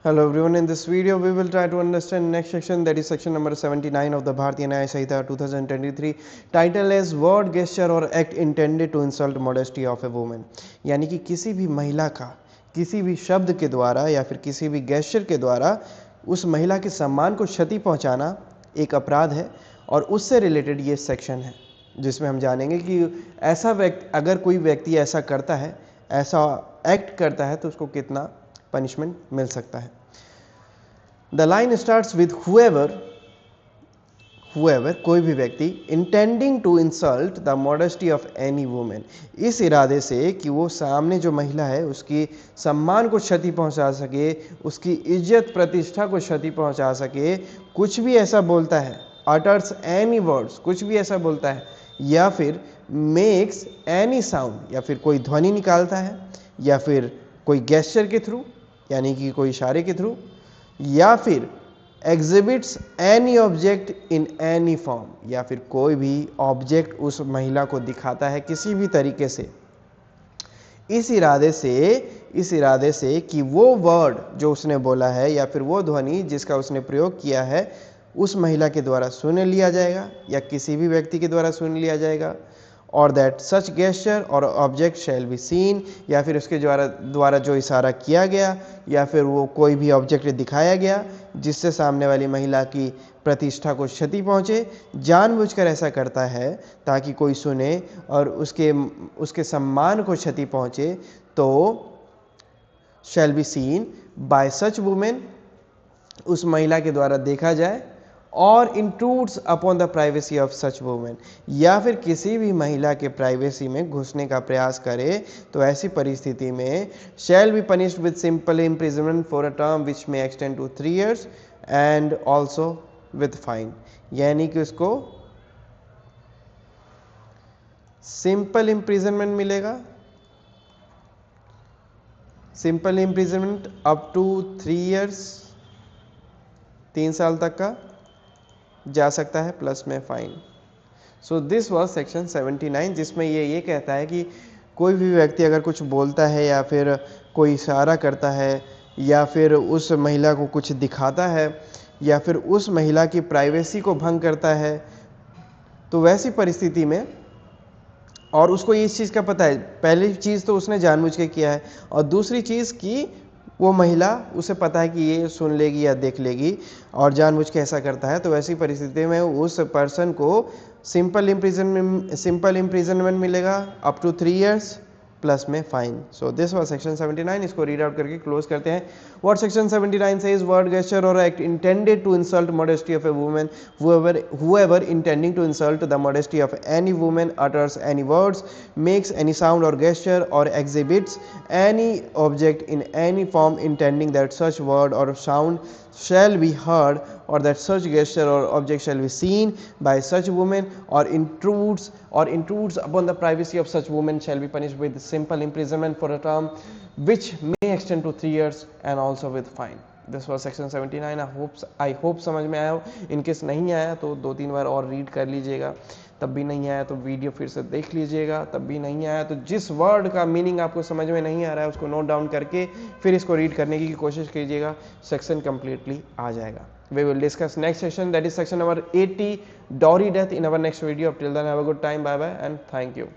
Hello everyone, in this video we will try to understand next section, that is section number 79 of the Bharatiya Nyaya Samhita 2023. Title is word, gesture or act intended to insult modesty of a woman. यानी कि किसी भी महिला का किसी भी शब्द के द्वारा या फिर किसी भी गेस्चर के द्वारा उस महिला के सम्मान को क्षति पहुंचाना एक अपराध है और उससे रिलेटेड ये सेक्शन है जिसमें हम जानेंगे कि ऐसा व्यक्ति, अगर कोई व्यक्ति ऐसा करता है, ऐसा एक्ट करता है तो उसको कितना पनिशमेंट मिल सकता है। The line starts with whoever कोई भी व्यक्ति intending to insult the modesty of any women, इस इरादे से कि वो सामने जो महिला है उसकी सम्मान को क्षति पहुंचा सके, उसकी इज्जत प्रतिष्ठा को क्षति पहुंचा सके, कुछ भी ऐसा बोलता है, अटर्स एनी वर्ड्स, कुछ भी ऐसा बोलता है, या फिर मेक्स एनी साउंड, या फिर कोई ध्वनि निकालता है, या फिर कोई गेस्चर के थ्रू यानी कि कोई इशारे के थ्रू, या फिर exhibits any object in any form, या फिर कोई भी ऑब्जेक्ट उस महिला को दिखाता है किसी भी तरीके से, इस इरादे से कि वो वर्ड जो उसने बोला है या फिर वो ध्वनि जिसका उसने प्रयोग किया है उस महिला के द्वारा सुन लिया जाएगा या किसी भी व्यक्ति के द्वारा सुन लिया जाएगा, और दैट सच गेस्चर और ऑब्जेक्ट शैल बी सीन, या फिर उसके द्वारा जो इशारा किया गया या फिर वो कोई भी ऑब्जेक्ट दिखाया गया जिससे सामने वाली महिला की प्रतिष्ठा को क्षति पहुँचे, जानबूझकर ऐसा करता है ताकि कोई सुने और उसके सम्मान को क्षति पहुँचे, तो shall be seen bye such women, उस महिला के द्वारा देखा जाए, और intrudes upon the privacy of such women, या फिर किसी भी महिला के प्राइवेसी में घुसने का प्रयास करे, तो ऐसी परिस्थिति में shall be punished with simple imprisonment for a term which may extend to 3 years and also with fine, यानी कि उसको सिंपल इम्प्रिजनमेंट मिलेगा, simple imprisonment up to 3 years, 3 साल तक का जा सकता है, प्लस में fine. So this was section 79, जिसमें ये कहता है कि कोई भी व्यक्ति अगर कुछ बोलता है या फिर कोई इशारा करता है या फिर उस महिला को कुछ दिखाता है या फिर उस महिला की प्राइवेसी को भंग करता है, तो वैसी परिस्थिति में, और उसको इस चीज़ का पता है, पहली चीज़ तो उसने जानबूझ के किया है, और दूसरी चीज़ कि वो महिला, उसे पता है कि ये सुन लेगी या देख लेगी और जानबूझ के ऐसा करता है, तो वैसी परिस्थिति में उस पर्सन को सिंपल इम्प्रिजनमेंट मिलेगा अप टू 3 years प्लस में fine. So this was section 79, इसको रीड आउट करके क्लोज करते हैं। What section 79 says, word, gesture और act intended to insult modesty of a woman, whoever intending to insult the modesty of any woman utters any words, makes any sound or gesture or exhibits any object in any form intending that such word or sound shall be heard or that such gesture or object shall be seen by such woman or intrudes upon the privacy of such woman shall be punished with simple imprisonment for a term which may extend to 3 years and also with fine. This was section 79। I hope समझ में आया हो। In case नहीं आया तो 2-3 बार और read कर लीजिएगा, तब भी नहीं आया तो वीडियो फिर से देख लीजिएगा, तब भी नहीं आया तो जिस वर्ड का मीनिंग आपको समझ में नहीं आ रहा है उसको नोट डाउन करके फिर इसको रीड करने की कोशिश कीजिएगा, सेक्शन कंप्लीटली आ जाएगा। We will discuss next section, that is section number 80, dowry death, in our next video. Till then, have a good time. Bye bye and thank you.